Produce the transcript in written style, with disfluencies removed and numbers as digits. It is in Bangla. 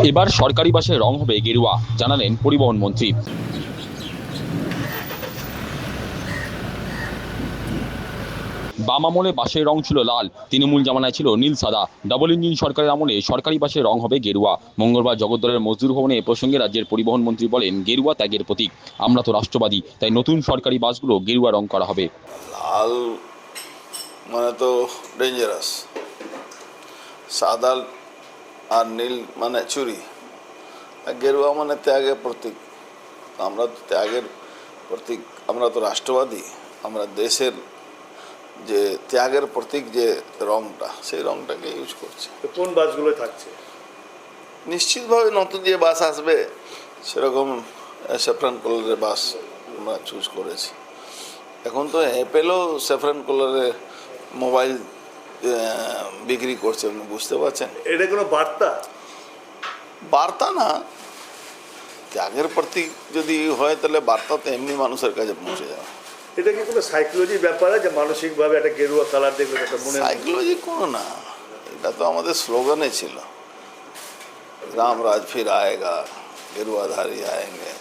এবার সরকারি বাসে রং হবে গেরুয়া, জানালেন পরিবহন মন্ত্রী। বাম আমলে বাসের রং ছিল লাল, তৃণমূল জামানায় ছিল নীল সাদা। ডাবল ইঞ্জিন সরকারের আমলে সরকারি বাসের রং হবে গেরুয়া। মঙ্গলবার জগদ্দলের মজদুর ভবনে এ প্রসঙ্গে রাজ্যের পরিবহন মন্ত্রী বলেন, গেরুয়া ত্যাগের প্রতীক। আমরা তো রাষ্ট্রবাদী, তাই নতুন সরকারি বাসগুলো গেরুয়া রং করা হবে। লাল মানে তো ডেঞ্জারাস, সাদা আর নীল মানে চুরি, আর গেরুয়া মানে ত্যাগের প্রতীক। আমরা তো ত্যাগের প্রতীক, আমরা তো রাষ্ট্রবাদী। আমরা দেশের যে ত্যাগের প্রতীক যে রংটা, সেই রংটাকে ইউজ করছি। কোন বাসগুলো থাকছে? নিশ্চিতভাবে নতুন যে বাস আসবে সেরকম স্যাফরান কালারের বাস আমরা চুজ করেছি। এখন তো অ্যাপেলও স্যাফরান কালারের মোবাইল বিক্রি করছে, আপনি বুঝতে পারছেন। এটা কোনো বার্তা? বার্তা না, ত্যাগের প্রতীক যদি হয় তাহলে বার্তা তো এমনি মানুষের কাছে পৌঁছে যাবে। এটা কি কোনো সাইকোলজির ব্যাপার আছে, মানসিকভাবে একটা গেরুয়া কালার দেখলে একটা মনে? সাইকোলজি কোনো না, এটা তো আমাদের স্লোগানে ছিল, রাম রাজ ফির আয়েগা, গেরুয়াধারী আয়েঙ্গে।